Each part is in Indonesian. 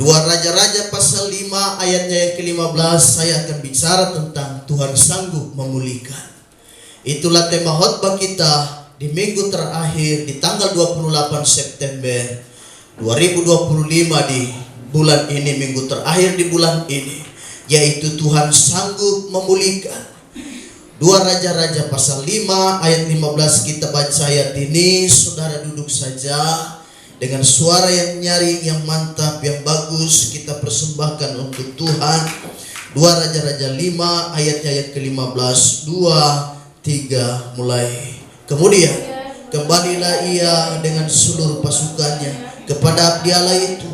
2 Raja-Raja pasal 5 ayatnya yang ke-15, saya akan bicara tentang Tuhan sanggup memulihkan. Itulah tema khotbah kita di minggu terakhir di tanggal 28 September 2025 di bulan ini, minggu terakhir di bulan ini, yaitu Tuhan sanggup memulihkan. 2 Raja-Raja pasal 5 ayat 15 kita baca ayat ini. Saudara duduk saja dengan suara yang nyaring, yang mantap, yang bagus, kita persembahkan untuk Tuhan. 2 Raja-Raja 5 ayatnya yang ke-15. 2, 3 mulai. Kemudian kembalilah ia dengan seluruh pasukannya kepada abdi Allah itu.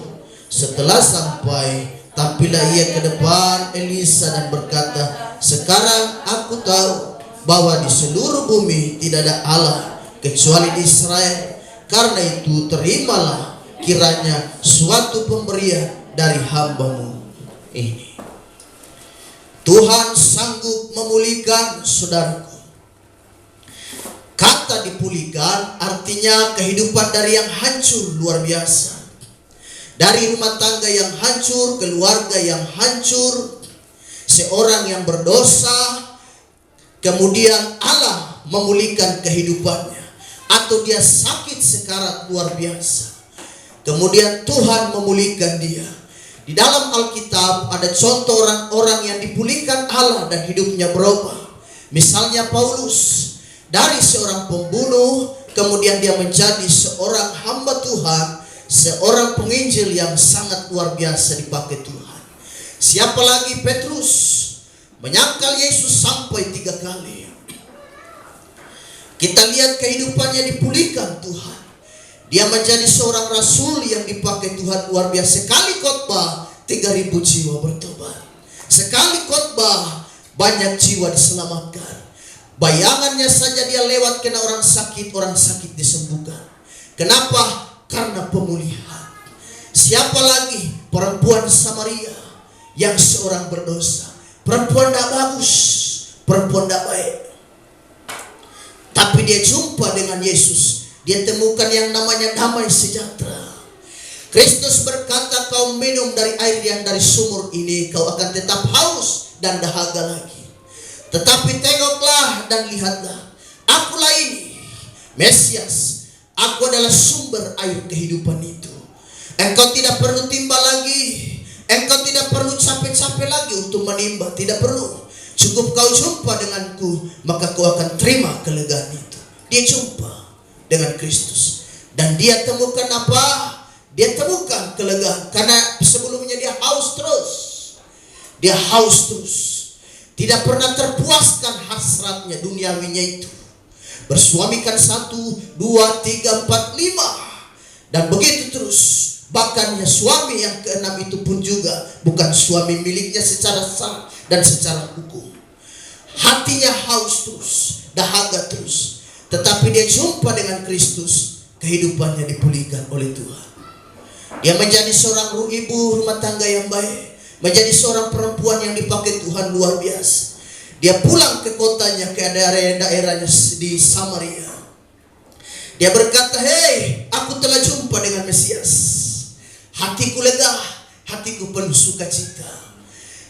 Setelah sampai, tampillah ia ke depan Elisa dan berkata, "Sekarang aku tahu bahwa di seluruh bumi tidak ada Allah kecuali di Israel. Karena itu terimalah kiranya suatu pemberian dari hamba-Mu ini." Tuhan sanggup memulihkan, saudaraku. Kata dipulihkan artinya kehidupan dari yang hancur luar biasa. Dari rumah tangga yang hancur, keluarga yang hancur, seorang yang berdosa, kemudian Allah memulihkan kehidupannya. Atau dia sakit sekarat luar biasa, kemudian Tuhan memulihkan dia. Di dalam Alkitab ada contoh orang-orang yang dipulihkan Allah dan hidupnya berubah. Misalnya Paulus, dari seorang pembunuh, kemudian dia menjadi seorang hamba Tuhan, seorang penginjil yang sangat luar biasa dipakai Tuhan. Siapa lagi? Petrus, menyangkal Yesus sampai 3 kali. Kita lihat kehidupannya dipulihkan Tuhan. Dia menjadi seorang rasul yang dipakai Tuhan luar biasa. Sekali khotbah 3.000 jiwa bertobat. Sekali khotbah banyak jiwa diselamatkan. Bayangannya saja dia lewat kena orang sakit disembuhkan. Kenapa? Karena pemulihan. Siapa lagi? Perempuan Samaria yang seorang berdosa. Perempuan tidak bagus, perempuan tidak baik. Tapi dia jumpa dengan Yesus. Dia temukan yang namanya damai sejahtera. Kristus berkata, "Kau minum dari air yang dari sumur ini, kau akan tetap haus dan dahaga lagi. Tetapi tengoklah dan lihatlah, akulah ini, Mesias. Aku adalah sumber air kehidupan itu. Engkau tidak perlu timba lagi. Engkau tidak perlu capek-capek lagi untuk menimba. Tidak perlu. Cukup kau jumpa denganku, maka kau akan terima kelegaan itu." Dia jumpa dengan Kristus. Dan dia temukan apa? Dia temukan kelegaan. Karena sebelumnya dia haus terus. Dia haus terus. Tidak pernah terpuaskan hasratnya duniawinya itu. Bersuamikan 1, 2, 3, 4, 5. Dan begitu terus. Bahkan suami yang ke-6 itu pun juga bukan suami miliknya secara sah dan secara hukum. Hatinya haus terus, dahaga terus. Tetapi dia jumpa dengan Kristus, kehidupannya dipulihkan oleh Tuhan. Dia menjadi seorang ibu rumah tangga yang baik, menjadi seorang perempuan yang dipakai Tuhan luar biasa. Dia pulang ke kotanya, ke daerahnya di Samaria. Dia berkata, "Hei, aku telah jumpa dengan Mesias. Hatiku lega, hatiku penuh sukacita."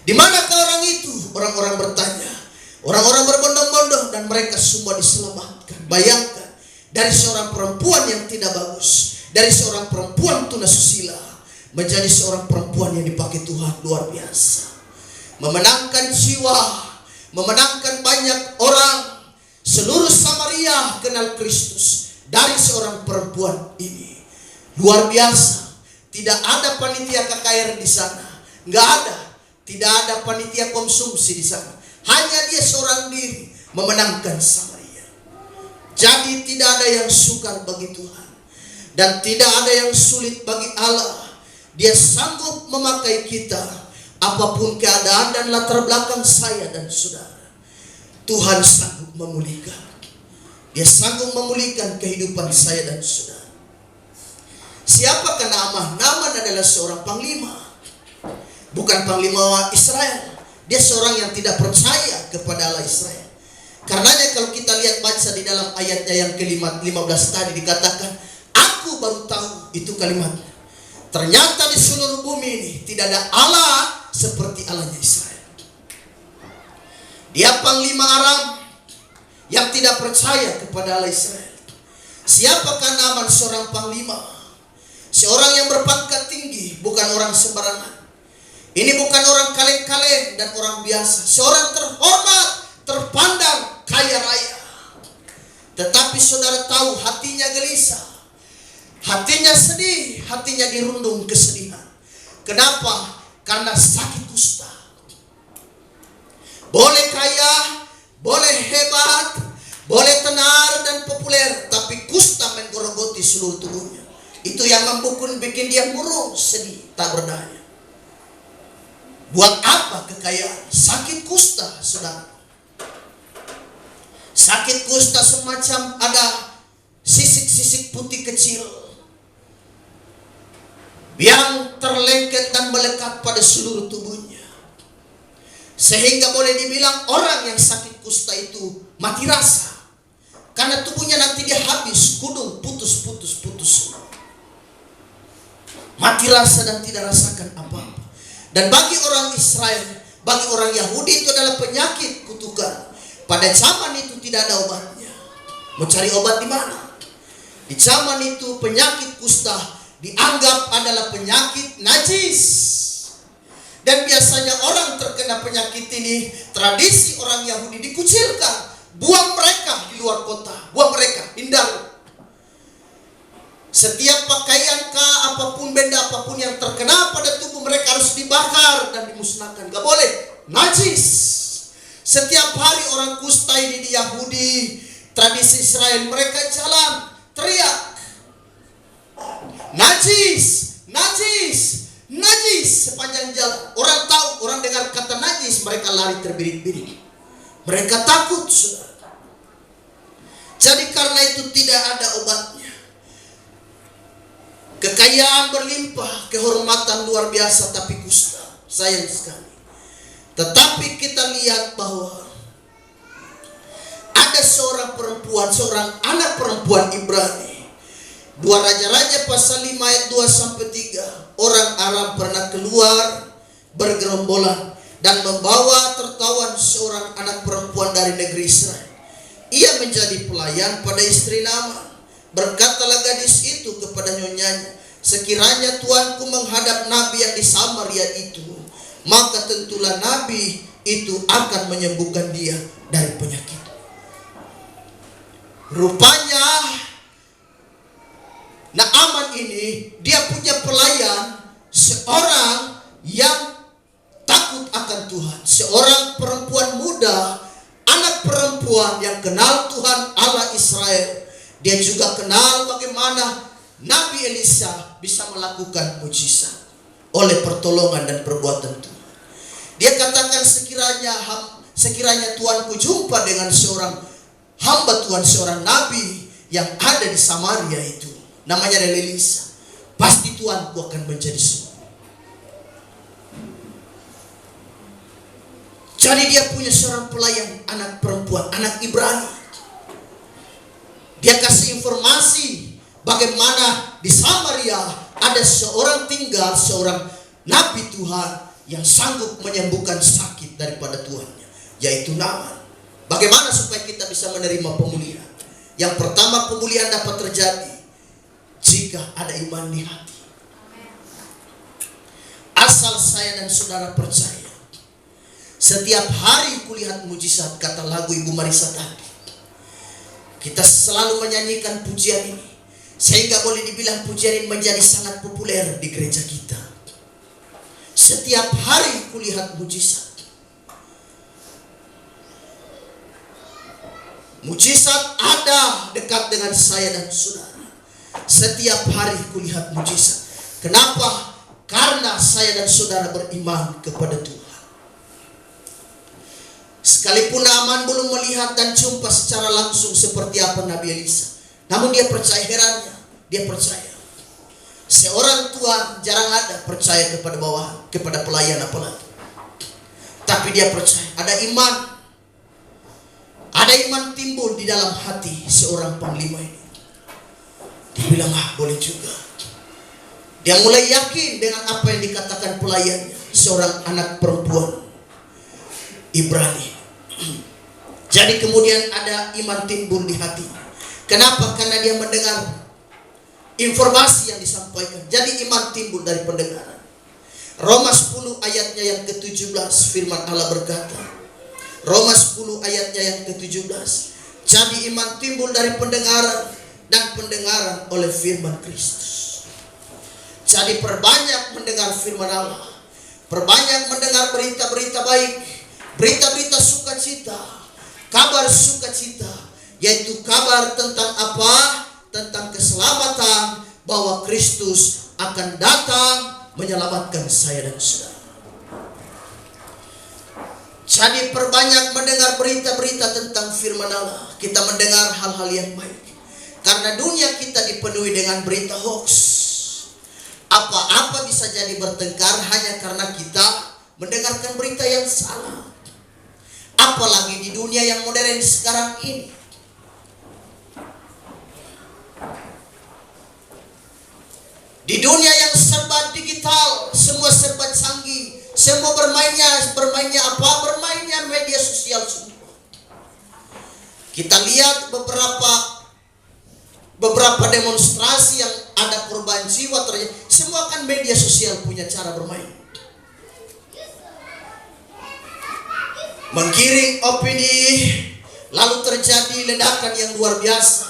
Di manakah orang itu? Orang-orang bertanya. Orang-orang berbondong-bondong dan mereka semua diselamatkan. Bayangkan, dari seorang perempuan yang tidak bagus, dari seorang perempuan tunasusila, menjadi seorang perempuan yang dipakai Tuhan luar biasa. Memenangkan jiwa, memenangkan banyak orang. Seluruh Samaria kenal Kristus dari seorang perempuan ini. Luar biasa. Tidak ada panitia KKR di sana. Enggak ada. Tidak ada panitia konsumsi di sana. Hanya dia seorang diri memenangkan Samaria. Jadi tidak ada yang sukar bagi Tuhan. Dan tidak ada yang sulit bagi Allah. Dia sanggup memakai kita. Apapun keadaan dan latar belakang saya dan saudara. Tuhan sanggup memulihkan. Dia sanggup memulihkan kehidupan saya dan saudara. Siapakah Naaman? Naaman adalah seorang panglima. Bukan panglima Israel. Dia seorang yang tidak percaya kepada Allah Israel. Karenanya kalau kita lihat baca di dalam ayatnya yang ke-15 tadi dikatakan, "Aku baru tahu," itu kalimatnya. Ternyata di seluruh bumi ini tidak ada Allah seperti Allahnya Israel. Dia panglima Aram yang tidak percaya kepada Allah Israel. Siapakah Naaman? Seorang panglima, seorang yang berpangkat tinggi, bukan orang sembarangan. Ini bukan orang kaleng-kaleng dan orang biasa, seorang terhormat, terpandang, kaya raya. Tetapi saudara tahu hatinya gelisah, hatinya sedih, hatinya dirundung kesedihan. Kenapa? Karena sakit kusta. Boleh kaya, boleh hebat, boleh tenar dan populer, tapi kusta menggerogoti seluruh tubuhnya. Itu yang bikin dia murung, sedih, tak berdaya. Buat apa kekayaan? Sakit kusta, saudara. Sakit kusta semacam ada sisik-sisik putih kecil yang terlengket dan melekat pada seluruh tubuhnya. Sehingga boleh dibilang orang yang sakit kusta itu mati rasa. Karena tubuhnya nanti dia habis, kudung, putus. Mati rasa dan tidak rasakan apa-apa. Dan bagi orang Israel, bagi orang Yahudi itu adalah penyakit kutukan. Pada zaman itu tidak ada obatnya. Mau cari obat di mana? Di zaman itu penyakit kusta dianggap adalah penyakit najis. Dan biasanya orang terkena penyakit ini, tradisi orang Yahudi dikucilkan, buang mereka di luar kota, buang mereka, hindari. Setiap pakaian apapun, benda apapun yang terkena pada tubuh mereka harus dibakar dan dimusnahkan. Gak boleh, najis. Setiap hari orang kusta ini di Yahudi, tradisi Israel, mereka jalan teriak, najis, najis, najis sepanjang jalan. Orang tahu, orang dengar kata najis, mereka lari terbirit-birit. Mereka takut, saudara. Jadi karena itu tidak ada obatnya. Kekayaan berlimpah, kehormatan luar biasa, tapi kusta, sayang sekali. Tetapi kita lihat bahwa ada seorang perempuan, seorang anak perempuan Ibrani. 2 Raja-Raja pasal 5 ayat 2-3. Orang Aram pernah keluar bergerombolan dan membawa tertawan seorang anak perempuan dari negeri Israel. Ia menjadi pelayan pada istri Naaman. Berkatalah gadis itu kepada nyonyanya, sekiranya tuanku menghadap nabi yang di Samaria itu, maka tentulah nabi itu akan menyembuhkan dia dari penyakit. Rupanya Naaman ini dia punya pelayan, seorang yang takut akan Tuhan, seorang perempuan muda, anak perempuan yang kenal Tuhan Allah Israel. Dia juga kenal bagaimana Nabi Elisa bisa melakukan mujizat oleh pertolongan dan perbuatan Tuhan. Dia katakan, sekiranya Tuanku jumpa dengan seorang hamba Tuhan, seorang nabi yang ada di Samaria itu, namanya Elisa, pasti Tuanku akan menjadi sembuh. Jadi dia punya seorang pelayan, anak perempuan, anak Ibrani. Dia kasih informasi bagaimana di Samaria ada seorang nabi Tuhan yang sanggup menyembuhkan sakit daripada tuannya, yaitu Naaman. Bagaimana supaya kita bisa menerima pemulihan? Yang pertama, pemulihan dapat terjadi jika ada iman di hati. Asal saya dan saudara percaya. Setiap hari kulihat mujizat, kata lagu Ibu Marisa tadi. Kita selalu menyanyikan pujian ini, sehingga boleh dibilang pujian ini menjadi sangat populer di gereja kita. Setiap hari kulihat mujizat. Mujizat ada dekat dengan saya dan saudara. Setiap hari kulihat mujizat. Kenapa? Karena saya dan saudara beriman kepada Tuhan. Sekalipun Naaman belum melihat dan jumpa secara langsung seperti apa Nabi Elisa, namun dia percaya, herannya dia percaya. Seorang tuan jarang ada percaya kepada bawahan, kepada pelayan apalagi. Tapi dia percaya, ada iman timbul di dalam hati seorang panglima ini. Dia bilang, boleh juga. Dia mulai yakin dengan apa yang dikatakan pelayannya, seorang anak perempuan Ibrani. Jadi kemudian ada iman timbul di hatinya. Kenapa? Karena dia mendengar informasi yang disampaikan. Jadi iman timbul dari pendengaran. Roma 10 ayatnya yang ke-17 firman Allah berkata. Roma 10 ayatnya yang ke-17. Jadi iman timbul dari pendengaran, dan pendengaran oleh firman Kristus. Jadi perbanyak mendengar firman Allah. Perbanyak mendengar berita-berita baik, berita-berita sukacita, kabar sukacita, yaitu kabar tentang apa? Tentang keselamatan, bahwa Kristus akan datang menyelamatkan saya dan saudara. Jadi perbanyak mendengar berita-berita tentang firman Allah. Kita mendengar hal-hal yang baik. Karena dunia kita dipenuhi dengan berita hoax. Apa-apa bisa jadi bertengkar hanya karena kita mendengarkan berita yang salah. Apalagi di dunia yang modern sekarang ini. Di dunia yang serba digital, semua serba canggih, semua bermainnya apa? Bermainnya media sosial semua. Kita lihat beberapa demonstrasi yang ada korban jiwa terjadi, semua kan media sosial punya cara bermain. Menggiring opini, lalu terjadi ledakan yang luar biasa,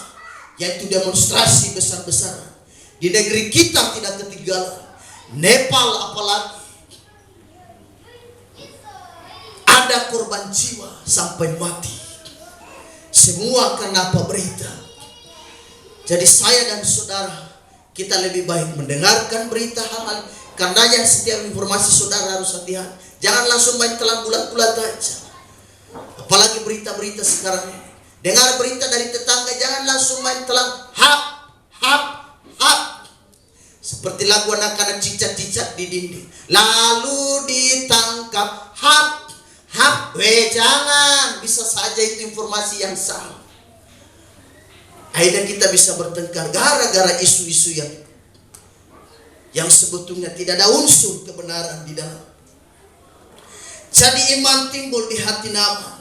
yaitu demonstrasi besar-besaran. Di negeri kita tidak ketinggalan, Nepal apalagi, ada korban jiwa sampai mati. Semua karena apa? Berita. Jadi saya dan saudara, kita lebih baik mendengarkan berita hal-hal. Karenanya setiap informasi saudara harus hati-hati. Jangan langsung main telan bulat-bulat aja. Apalagi berita-berita sekarang ini. Dengar berita dari tetangga, jangan langsung main telan. Hap. Seperti lagu anak-anak cicat-cicat di dinding. Lalu ditangkap. Hap. Jangan. Bisa saja itu informasi yang salah. Akhirnya kita bisa bertengkar gara-gara isu-isu yang sebetulnya tidak ada unsur kebenaran di dalam. Jadi iman timbul di hati Naaman.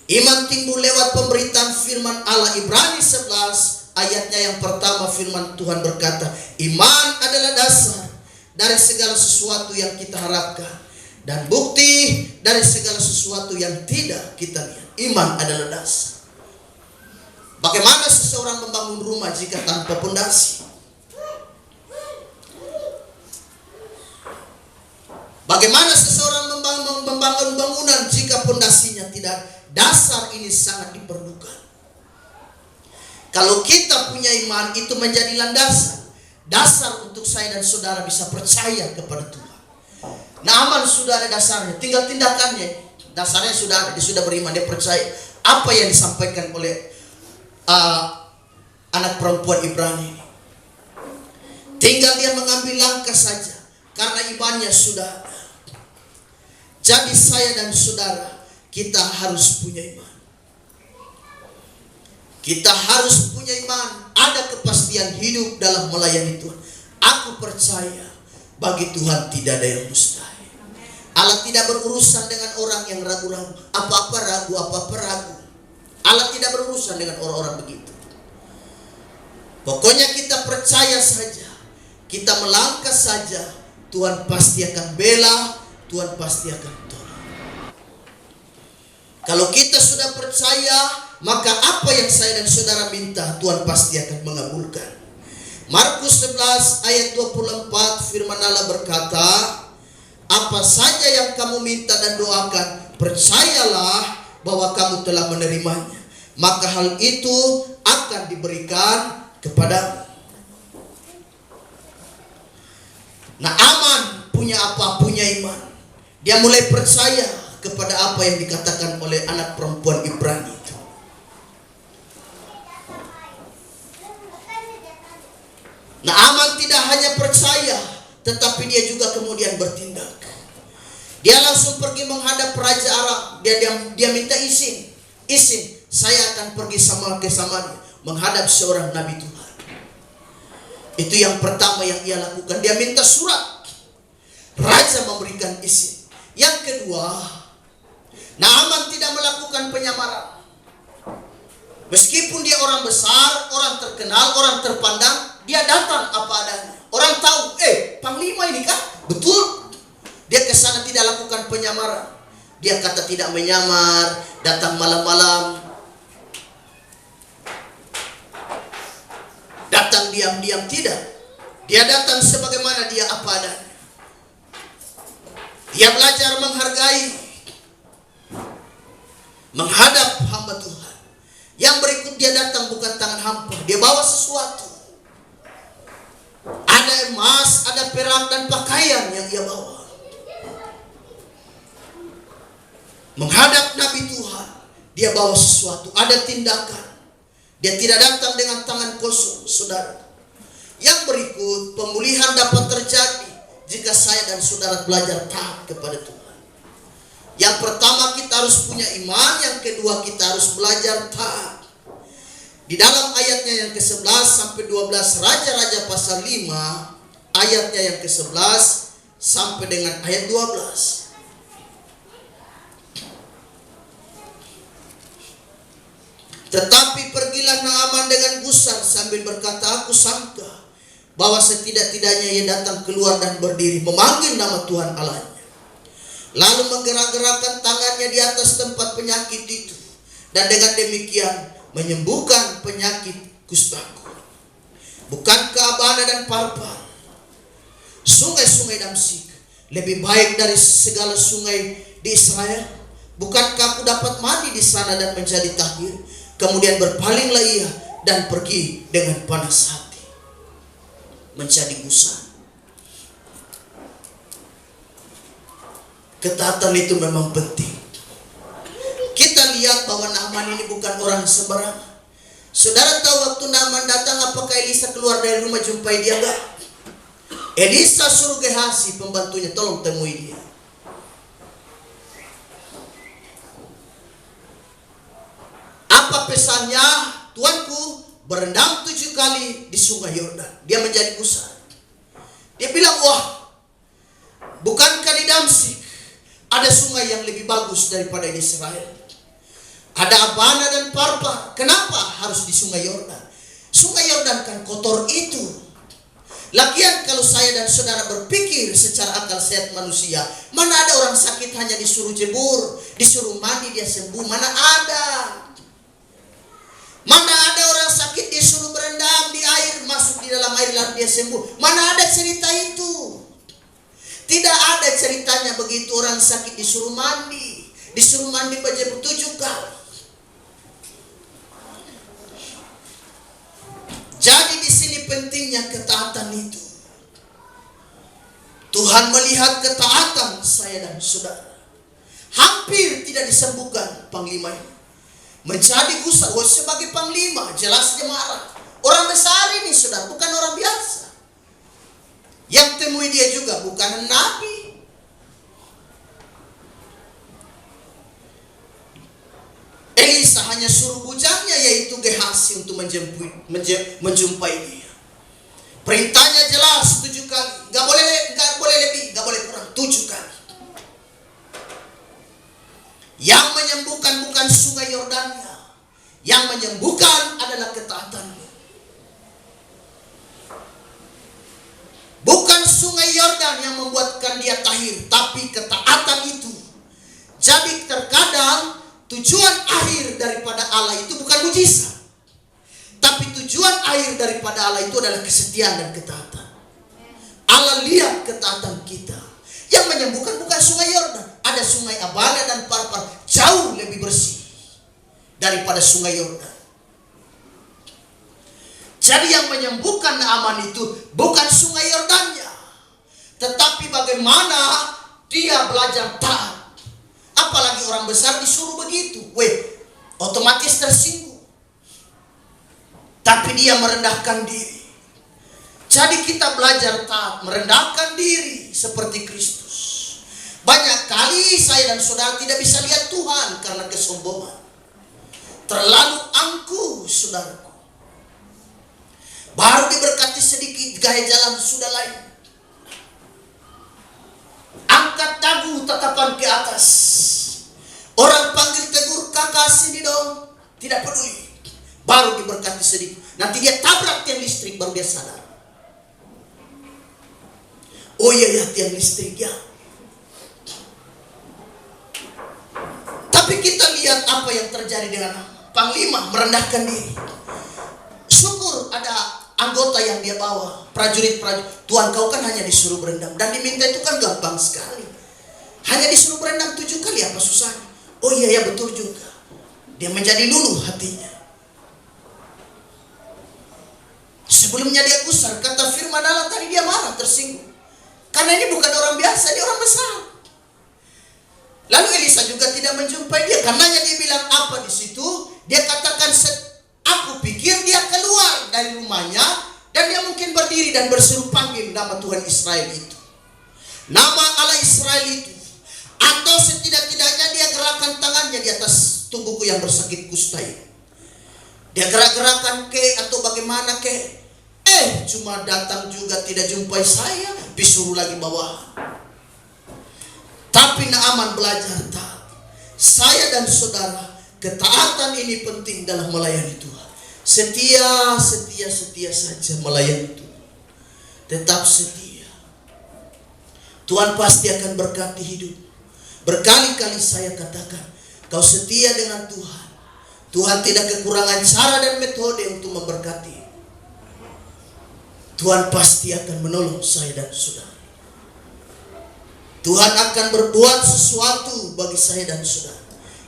Iman timbul lewat pemberitaan firman Allah. Ibrani 11 ayatnya yang pertama, firman Tuhan berkata, iman adalah dasar dari segala sesuatu yang kita harapkan, dan bukti dari segala sesuatu yang tidak kita lihat. Iman adalah dasar. Bagaimana seseorang membangun rumah jika tanpa pondasi? Bagaimana seseorang membangun bangunan jika pondasinya tidak? Dasar ini sangat diperlukan. Kalau kita punya iman, itu menjadi landasan, dasar untuk saya dan saudara bisa percaya kepada Tuhan. Naaman sudah ada dasarnya, tinggal tindakannya. Dasarnya sudah ada, dia sudah beriman, dia percaya apa yang disampaikan oleh anak perempuan Ibrani ini. Tinggal dia mengambil langkah saja, karena imannya sudah ada. Jadi saya dan saudara, kita harus punya iman. Kita harus punya iman. Ada kepastian hidup dalam melayani Tuhan. Aku percaya bagi Tuhan tidak ada yang mustahil. Allah tidak berurusan dengan orang yang ragu-ragu. Apa-apa ragu. Allah tidak berurusan dengan orang-orang begitu. Pokoknya kita percaya saja. Kita melangkah saja. Tuhan pasti akan bela. Tuhan pasti akan tolong. Kalau kita sudah percaya, maka apa yang saya dan saudara minta, Tuhan pasti akan mengabulkan. Markus 11 ayat 24 firman Allah berkata, apa saja yang kamu minta dan doakan, percayalah bahwa kamu telah menerimanya, maka hal itu akan diberikan kepadamu. Naaman punya apa? Punya iman. Dia mulai percaya kepada apa yang dikatakan oleh anak perempuan Ibrani itu. Naaman tidak hanya percaya, tetapi dia juga kemudian bertindak. Dia langsung pergi menghadap Raja Aram. Dia minta izin. Saya akan pergi ke Samaria menghadap seorang nabi Tuhan. Itu yang pertama yang ia lakukan. Dia minta surat. Raja memberikan izin. Yang kedua, Naaman tidak melakukan penyamaran. Meskipun dia orang besar, orang terkenal, orang terpandang, dia datang apa adanya. Orang tahu, panglima ini kah? Betul. Dia ke sana tidak lakukan penyamaran. Dia kata tidak menyamar, datang malam-malam, datang diam-diam, tidak. Dia datang sebagaimana dia apa adanya. Dia belajar menghargai, menghadap hamba Tuhan. Yang berikut dia datang bukan tangan hampa, dia bawa sesuatu. Ada emas, ada perak dan pakaian yang dia bawa. Menghadap Nabi Tuhan, dia bawa sesuatu, ada tindakan. Dia tidak datang dengan tangan kosong, saudara. Yang berikut, pemulihan dapat terjadi jika saya dan saudara belajar taat kepada Tuhan. Yang pertama, kita harus punya iman. Yang kedua, kita harus belajar taat. Di dalam ayatnya yang ke-11 sampai 12, Raja-Raja pasal 5, ayatnya yang ke-11 sampai dengan ayat 12. Tetapi pergilah Naaman dengan gusar sambil berkata, aku sangka bahwa setidak-tidaknya ia datang keluar dan berdiri memanggil nama Tuhan Allahnya. Lalu menggerak-gerakkan tangannya di atas tempat penyakit itu, dan dengan demikian menyembuhkan penyakit kustaku. Bukankah Abana dan Parpar, sungai-sungai Damsyik, lebih baik dari segala sungai di Israel? Bukankah aku dapat mandi di sana dan menjadi tahir? Kemudian berpalinglah ia dan pergi dengan panas hati menjadi gusar. Ketaatan itu memang penting. Kita lihat bahwa Naaman ini bukan orang sembarangan. Saudara tahu waktu Naaman datang, apakah Elisa keluar dari rumah jumpai dia enggak? Elisa suruh Gehasi pembantunya, tolong temui dia. Apa pesannya? Tuanku berendam 7 kali di sungai Yordan. Dia menjadi gusar. Dia bilang, wah, bukankah di Damsyik ada sungai yang lebih bagus daripada di Israel? Ada Abana dan Parpar. Kenapa harus di sungai Yordan? Sungai Yordan kan kotor itu. Lagian kalau saya dan saudara berpikir secara akal sehat manusia, mana ada orang sakit hanya disuruh jebur, disuruh mandi dia sembuh? Mana ada? Mana ada orang sakit disuruh berendam di air, masuk di dalam air lalu dia sembuh? Mana ada cerita itu? Tidak ada ceritanya begitu. Orang sakit disuruh mandi berjemur 7 kali. Jadi di sini pentingnya ketaatan itu. Tuhan melihat ketaatan saya dan saudara. Hampir tidak disembuhkan panglima ini. Menjadi gusar. Sebagai panglima jelas dia marah. Orang besar ini saudara, bukan orang biasa. Yang temui dia juga bukan nabi. Elisa hanya suruh bujangnya, yaitu Gehasi, untuk menjumpai dia. Perintahnya jelas 7 kali. Gak boleh lebih, gak boleh kurang. 7 kali. Yang menyembuhkan bukan sungai Yordannya. Yang menyembuhkan adalah ketaatannya. Bukan sungai Yordan yang membuatkan dia tahir, tapi ketaatan itu. Jadi terkadang tujuan akhir daripada Allah itu bukan mujizat, tapi tujuan akhir daripada Allah itu adalah kesetiaan dan ketaatan. Allah lihat ketaatan kita. Yang menyembuhkan bukan sungai Yordan. Ada sungai Abana dan Parpar jauh lebih bersih daripada sungai Yordan. Jadi yang menyembuhkan Naaman itu bukan sungai Yordannya, tetapi bagaimana dia belajar taat. Apalagi orang besar disuruh begitu, otomatis tersinggung. Tapi dia merendahkan diri. Jadi kita belajar taat, merendahkan diri seperti Kristus. Banyak kali saya dan saudara tidak bisa lihat Tuhan karena kesombongan. Terlalu angkuh, saudaraku. Baru diberkati sedikit, gaya jalan sudah lain. Angkat dagu, tatapan ke atas. Orang panggil tegur, kakak sini dong. Tidak peduli. Baru diberkati sedikit. Nanti dia tabrak tiang listrik, baru dia sadar. Oh iya ya, tiang listrik ya. Tapi kita lihat apa yang terjadi dengan Panglima merendahkan diri. Syukur ada anggota yang dia bawa, prajurit-prajurit. Tuan, kau kan hanya disuruh berendam. Dan diminta itu kan gampang sekali. Hanya disuruh berendam 7 kali, apa susahnya? Oh iya ya, betul juga. Dia menjadi luluh hatinya. Sebelumnya dia gusar, kata firman Allah tadi dia marah, tersinggung. Karena ini bukan orang biasa, dia orang besar. Lalu Elisa juga tidak menjumpai dia. Karenanya dia bilang apa di situ? Dia katakan, aku pikir dia keluar dari rumahnya dan dia mungkin berdiri dan berseru panggil nama Tuhan Israel itu. Nama Allah Israel itu. Atau setidak-tidaknya dia gerakan tangannya di atas tubuhku yang bersakit kusta ini. Dia gerak-gerakan ke atau bagaimana ke. Cuma datang juga tidak jumpai saya. Disuruh lagi bawa. Tapi Naaman belajar taat. Saya dan saudara, ketaatan ini penting dalam melayani Tuhan. Setia saja melayani Tuhan. Tetap setia. Tuhan pasti akan berkati hidup. Berkali-kali saya katakan, kau setia dengan Tuhan. Tuhan tidak kekurangan cara dan metode untuk memberkati. Tuhan pasti akan menolong saya dan saudara. Tuhan akan berbuat sesuatu bagi saya dan saudara.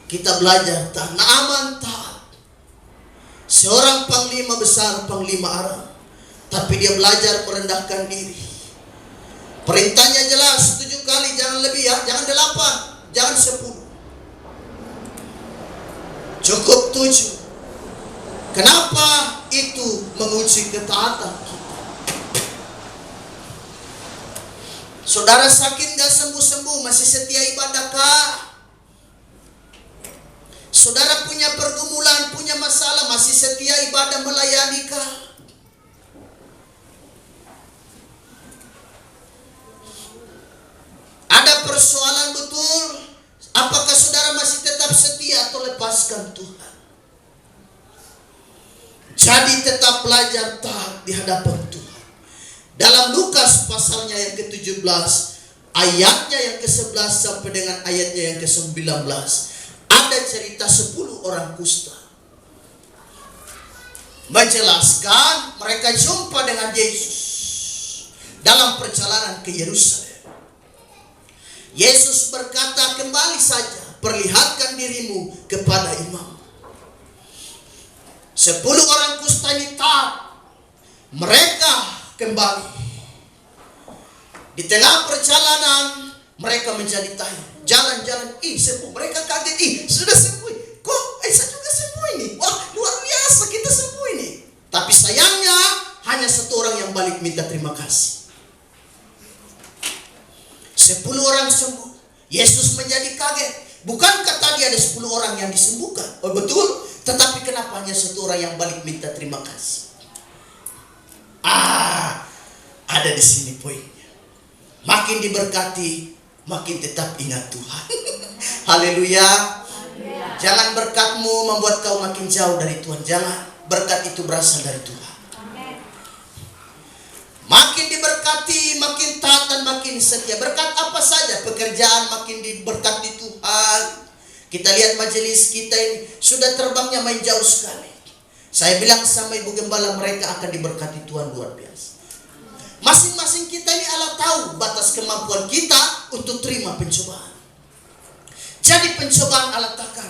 Kita belajar taat. Naaman taat. Seorang panglima besar, panglima Aram. Tapi dia belajar merendahkan diri. Perintahnya jelas 7 kali, jangan lebih ya. Jangan 8, jangan 10. Cukup 7. Kenapa itu menguji ketaatan kita? Saudara sakit gak sembuh-sembuh, masih setia ibadah kah? Saudara punya pergumulan, punya masalah, masih setia ibadah melayani kah? Ada persoalan betul, apakah saudara masih tetap setia atau lepaskan Tuhan? Jadi tetap belajar taat di hadapan Tuhan. Dalam Lukas pasalnya yang ke-17, ayatnya yang ke-11 sampai dengan ayatnya yang ke-19, ada cerita 10 orang kusta. Menjelaskan mereka jumpa dengan Yesus dalam perjalanan ke Yerusalem. Yesus berkata, kembali saja, perlihatkan dirimu kepada imam. 10 orang kusta ini taat. Mereka kembali. Di tengah perjalanan mereka menjadi tanya. Jalan-jalan, sembuh. Mereka kaget, sudah sembuh. Kok saya juga sembuh ini? Wah, luar biasa, kita sembuh ini. Tapi sayangnya hanya 1 orang yang balik minta terima kasih. 10 orang sembuh. Yesus menjadi kaget. Bukankah tadi ada 10 orang yang disembuhkan? Oh betul. Tetapi kenapa hanya 1 orang yang balik minta terima kasih? Ada di sini poinnya. Makin diberkati, makin tetap ingat Tuhan. Haleluya. Jangan berkatmu membuat kau makin jauh dari Tuhan. Jangan. Berkat itu berasal dari Tuhan. Makin diberkati, makin taat dan makin setia. Berkat apa saja, pekerjaan makin diberkati Tuhan. Kita lihat majelis kita ini sudah terbangnya main jauh sekali. Saya bilang sama Ibu Gembala, mereka akan diberkati Tuhan luar biasa. Masing-masing kita ini Allah tahu batas kemampuan kita untuk terima pencobaan. Jadi pencobaan Allah takar.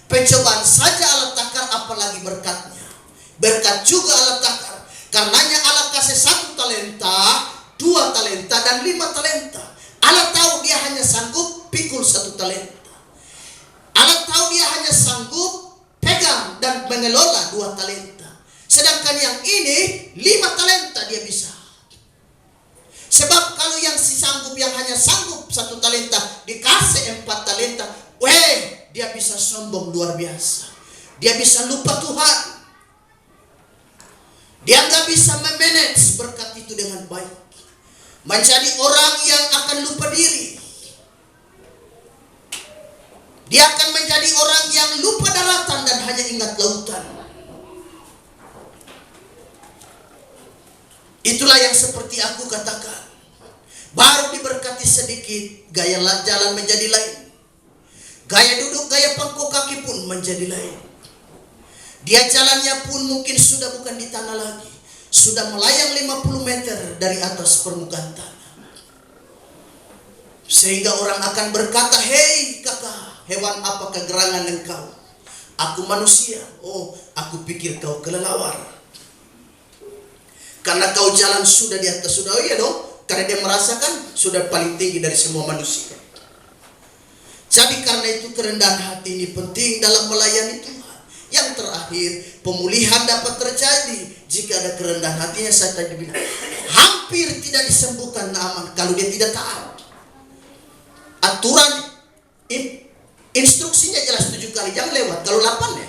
Pencobaan saja Allah takar, apalagi berkatnya. Berkat juga Allah takar. Karenanya Allah kasih 1 talenta, 2 talenta, dan 5 talenta. Allah tahu dia hanya sanggup pikul 1 talenta. Allah tahu dia hanya sanggup pegang dan mengelola 2 talenta. Sedangkan yang ini 5 talenta dia bisa. Sebab kalau yang yang hanya sanggup 1 talenta dikasih 4 talenta, dia bisa sombong luar biasa. Dia bisa lupa Tuhan. Dia nggak bisa memanage berkat itu dengan baik. Menjadi orang yang akan lupa diri. Dia akan menjadi orang yang lupa daratan dan hanya ingat lautan. Itulah yang seperti aku katakan. Baru diberkati sedikit, gaya jalan menjadi lain. Gaya duduk, gaya pangku kaki pun menjadi lain. Dia jalannya pun mungkin sudah bukan di tanah lagi. Sudah melayang 50 meter dari atas permukaan tanah. Sehingga orang akan berkata, "Hei kakak, hewan apa kegerangan engkau? Aku manusia. Oh, aku pikir kau kelelawar. Karena kau jalan sudah di atas." Sudah, oh iya dong. Karena dia merasakan sudah paling tinggi dari semua manusia. Jadi karena itu kerendahan hati ini penting dalam melayani Tuhan. Yang terakhir, pemulihan dapat terjadi jika ada kerendahan hatinya. Saya tadi bilang, hampir tidak disembuhkan Naaman kalau dia tidak taat. Aturan instruksinya jelas 7 kali, jangan lewat. Kalau 8 ya,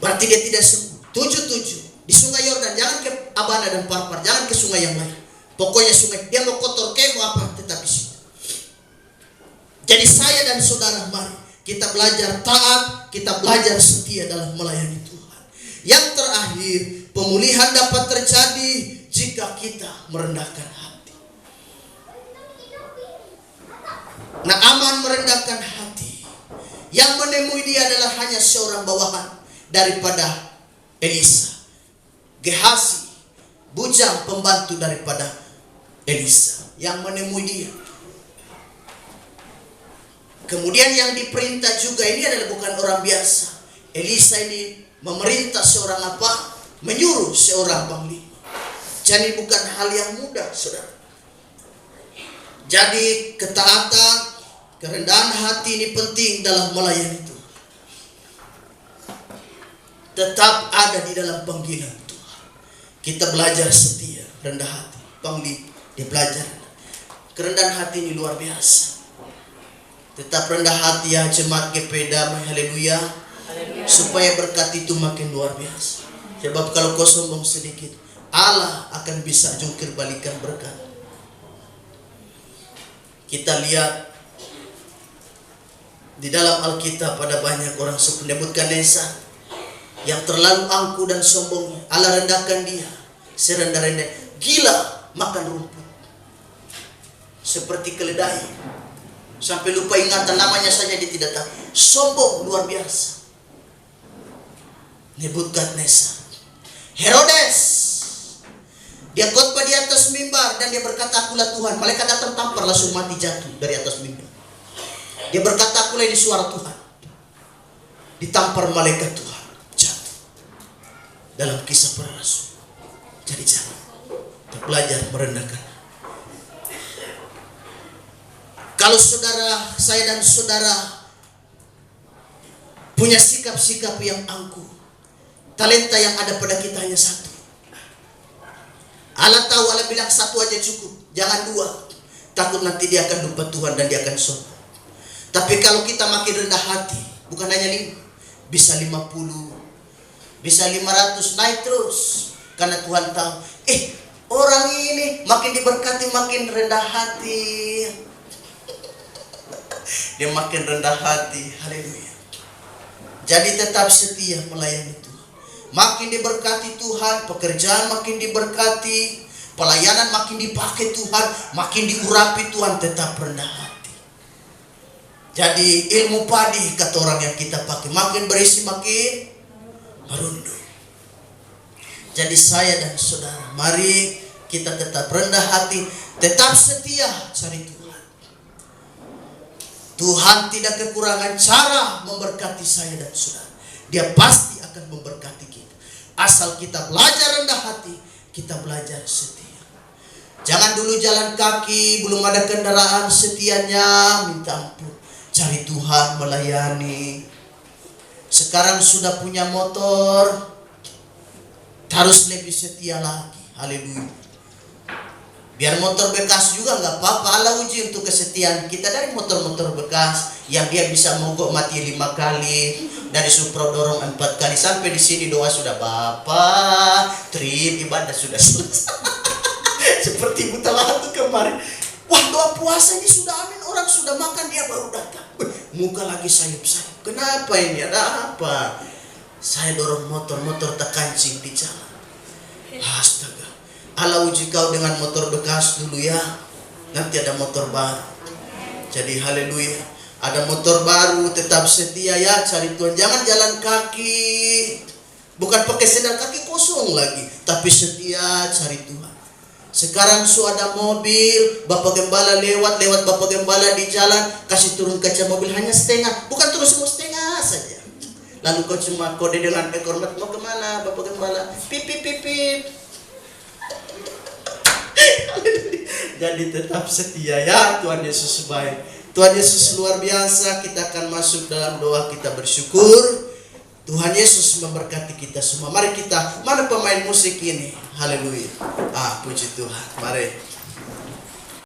berarti dia tidak sembuh. 7 di sungai Yordan, jangan ke Abana dan Parpar, jangan ke sungai yang lain. Pokoknya sungai, dia mau kotor kayak mau apa, tetap di situ. Jadi saya dan saudara, mari kita belajar taat, kita belajar setia dalam melayani Tuhan. Yang terakhir, pemulihan dapat terjadi jika kita merendahkan hati. Naaman merendahkan hati. Yang menemui dia adalah hanya seorang bawahan daripada Elisa. Gehasi, bujang pembantu daripada Elisa yang menemui dia. Kemudian yang diperintah juga ini adalah bukan orang biasa. Elisa ini memerintah seorang apa? Menyuruh seorang panglima. Jadi bukan hal yang mudah, saudara. Jadi ketaatan, kerendahan hati ini penting dalam melayani Tuhan. Tetap ada di dalam panggilan Tuhan. Kita belajar setia, rendah hati. Panglima, dia belajar. Kerendahan hati ini luar biasa. Tetap rendah hati ya jemaat GP Damai, haleluya. Supaya berkat itu makin luar biasa. Sebab kalau kau sombong sedikit, Allah akan bisa jungkir balikan berkat. Kita lihat di dalam Alkitab pada banyak orang seperti Nebukadnezar yang terlalu angkuh dan sombongnya. Allah rendahkan dia serendah-rendah, gila makan rumput seperti keledai. Sampai lupa ingatan namanya saja dia tidak tahu. Sombong luar biasa. Nebukadnezar. Herodes, dia khotbah di atas mimbar dan dia berkata, "Akulah Tuhan." Malaikat datang tampar, langsung mati jatuh dari atas mimbar. Dia berkata, "Akulah ini suara Tuhan." Ditampar malaikat Tuhan, jatuh. Dalam Kisah Para Rasul. Jadi jangan kita belajar merendahkan. Kalau saudara, saya dan saudara punya sikap-sikap yang angkuh, talenta yang ada pada kita hanya satu. Allah tahu, Allah bilang satu aja cukup, jangan 2. Takut nanti dia akan lupa Tuhan dan dia akan sombong. Tapi kalau kita makin rendah hati, bukan hanya 5, bisa 50, bisa 500, naik terus. Karena Tuhan tahu, orang ini makin diberkati, makin rendah hati. Dia makin rendah hati, haleluya. Jadi tetap setia melayani Tuhan. Makin diberkati Tuhan, pekerjaan makin diberkati, pelayanan makin dipakai Tuhan, makin diurapi Tuhan, tetap rendah hati. Jadi ilmu padi kata orang yang kita pakai, makin berisi makin merunduk. Jadi saya dan saudara, mari kita tetap rendah hati, tetap setia cari Tuhan. Tuhan tidak kekurangan cara memberkati saya dan saudara. Dia pasti akan memberkati kita. Asal kita belajar rendah hati, kita belajar setia. Jangan dulu jalan kaki, belum ada kendaraan, setianya minta ampun. Cari Tuhan, melayani. Sekarang sudah punya motor, harus lebih setia lagi. Haleluya. Biar motor bekas juga nggak apa-apa. Allah uji untuk kesetiaan kita dari motor-motor bekas yang dia bisa mogok mati 5 kali, dari Supra dorong 4 kali, sampai di sini doa sudah Bapak, trip ibadah sudah selesai. Seperti buta lahat kemarin. Wah, doa puasa ini sudah amin, orang sudah makan dia baru datang. Muka lagi sayup-sayup. Kenapa ini? Ada apa? Saya dorong motor terkancing di jalan. Astaga. Allah uji kau dengan motor bekas dulu ya. Nanti ada motor baru. Jadi haleluya. Ada motor baru, tetap setia ya, cari Tuhan. Jangan jalan kaki. Bukan pakai sendal kaki kosong lagi, tapi setia cari Tuhan. Sekarang ada mobil, Bapak Gembala lewat Bapak Gembala di jalan, kasih turun kaca mobil hanya setengah. Bukan terus semua setengah saja. Lalu kau cuma kode dengan ekor mat, mau kemana Bapak Gembala? Pip pip pip pip. Jadi tetap setia ya, Tuhan Yesus baik. Tuhan Yesus luar biasa. Kita akan masuk dalam doa, kita bersyukur. Tuhan Yesus memberkati kita semua. Mari kita, mana pemain musik ini? Haleluya. Puji Tuhan. Mari.